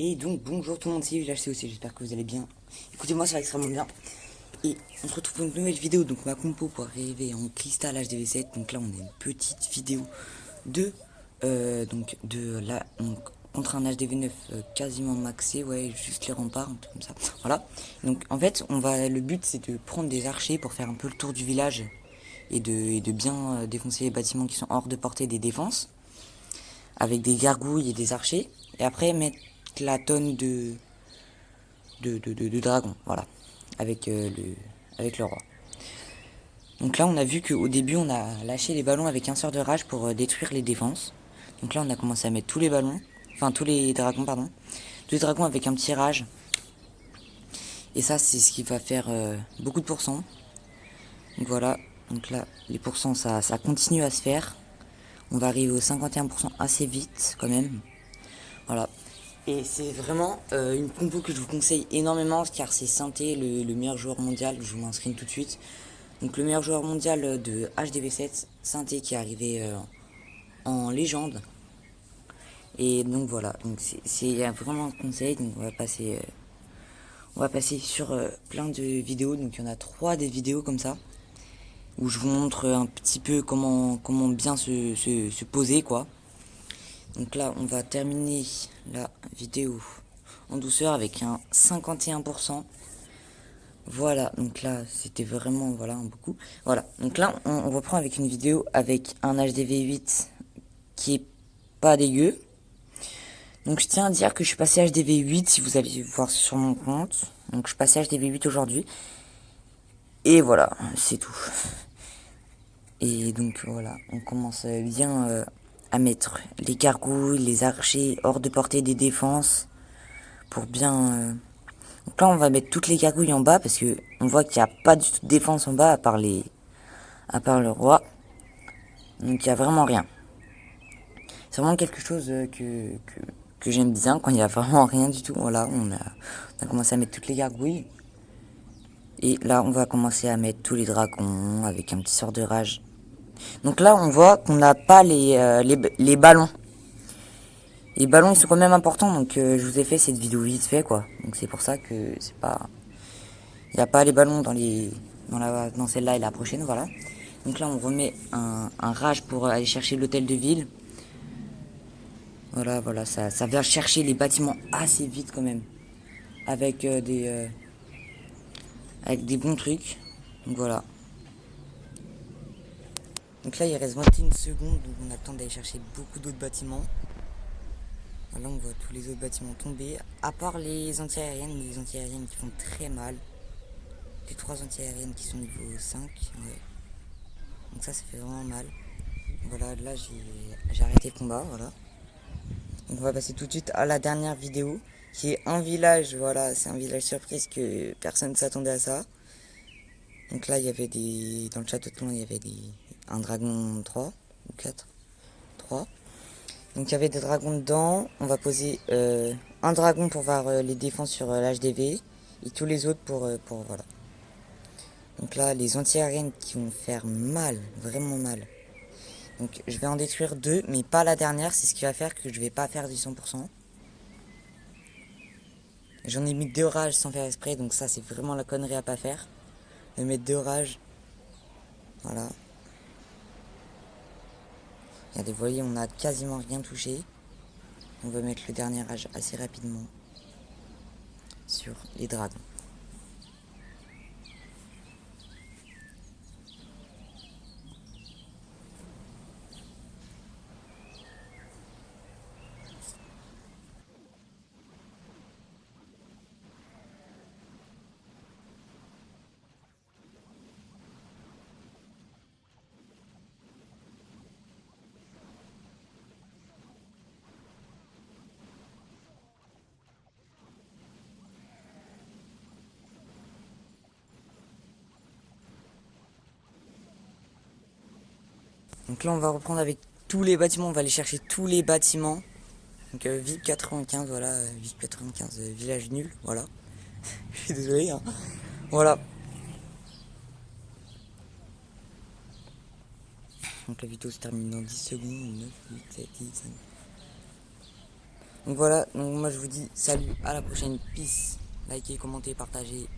Et donc bonjour tout le monde, c'est Village COC, j'espère que vous allez bien. Écoutez-moi, ça va extrêmement bien. Et on se retrouve pour une nouvelle vidéo, donc ma compo pour arriver en cristal HDV7. Donc là on a une petite vidéo de contre un HDV9 quasiment maxé, ouais, juste les remparts, un truc comme ça. Voilà. Donc en fait le but c'est de prendre des archers pour faire un peu le tour du village et de bien défoncer les bâtiments qui sont hors de portée des défenses avec des gargouilles et des archers, et après mettre la tonne de dragons, voilà, avec, avec le roi. Donc là, on a vu qu'au début, on a lâché les ballons avec un sort de rage pour détruire les défenses. Donc là, on a commencé à mettre tous les ballons, enfin tous les dragons, pardon. Tous les dragons avec un petit rage. Et ça, c'est ce qui va faire beaucoup de pourcents. Donc voilà, donc là, les pourcents, ça continue à se faire. On va arriver aux 51% assez vite, quand même. Voilà. Et c'est vraiment une compo que je vous conseille énormément car c'est Synthé, le meilleur joueur mondial. Je vous m'inscris tout de suite. Donc le meilleur joueur mondial de HDV7, Synthé, qui est arrivé en légende. Et donc voilà, donc c'est vraiment un conseil. Donc on va passer sur plein de vidéos. Donc il y en a 3 des vidéos comme ça où je vous montre un petit peu comment bien se poser, quoi. Donc là, on va terminer la vidéo en douceur avec un 51%. Voilà, donc là, c'était vraiment, voilà, beaucoup. Voilà, donc là, on reprend avec une vidéo avec un HDV8 qui est pas dégueu. Donc je tiens à dire que je suis passé HDV8, si vous allez voir sur mon compte. Donc je suis passé HDV8 aujourd'hui. Et voilà, c'est tout. Et donc voilà, on commence bien à mettre les gargouilles, les archers hors de portée des défenses. Pour bien... Donc là, on va mettre toutes les gargouilles en bas parce que on voit qu'il n'y a pas du tout de défense en bas à part le roi. Donc il n'y a vraiment rien. C'est vraiment quelque chose que j'aime bien quand il n'y a vraiment rien du tout. Voilà, on a commencé à mettre toutes les gargouilles. Et là, on va commencer à mettre tous les dragons avec un petit sort de rage. Donc là, on voit qu'on n'a pas les ballons. Les ballons, ils sont quand même importants, donc je vous ai fait cette vidéo vite fait, quoi. Donc c'est pour ça que c'est pas... Il n'y a pas les ballons dans celle-là et la prochaine, voilà. Donc là, on remet un rage pour aller chercher l'hôtel de ville. Voilà, voilà, ça vient chercher les bâtiments assez vite quand même. Avec, avec des bons trucs. Donc voilà. Donc là, il reste 21 secondes, donc on attend d'aller chercher beaucoup d'autres bâtiments. Là, on voit tous les autres bâtiments tomber. À part les anti-aériennes qui font très mal. Les 3 anti-aériennes qui sont niveau 5. Ouais. Donc ça fait vraiment mal. Voilà, là, j'ai arrêté le combat, voilà. Donc on va passer tout de suite à la dernière vidéo, qui est un village, voilà, c'est un village surprise que personne ne s'attendait à ça. Donc là, il y avait dans le château de clan, il y avait un dragon 3 ou 4, 3. Donc il y avait des dragons dedans. On va poser un dragon pour voir les défenses sur l'HDV et tous les autres pour voilà. Donc là, les anti-aériennes qui vont faire mal, vraiment mal. Donc je vais en détruire 2, mais pas la dernière, c'est ce qui va faire que je vais pas faire du 100%. J'en ai mis 2 rages sans faire exprès, donc ça c'est vraiment la connerie à pas faire. De mettre 2 rages. Voilà. Regardez, vous voyez, on a quasiment rien touché. On va mettre le dernier rage assez rapidement sur les dragons. Donc là on va reprendre avec tous les bâtiments, on va aller chercher tous les bâtiments. Donc VIP 95, voilà, VIP 95, village nul, voilà. Je suis désolé, hein. Voilà. Donc la vidéo se termine dans 10 secondes, 9, 8, 7, 10, 5. Donc voilà, donc moi je vous dis salut, à la prochaine, peace, likez, commentez, partagez.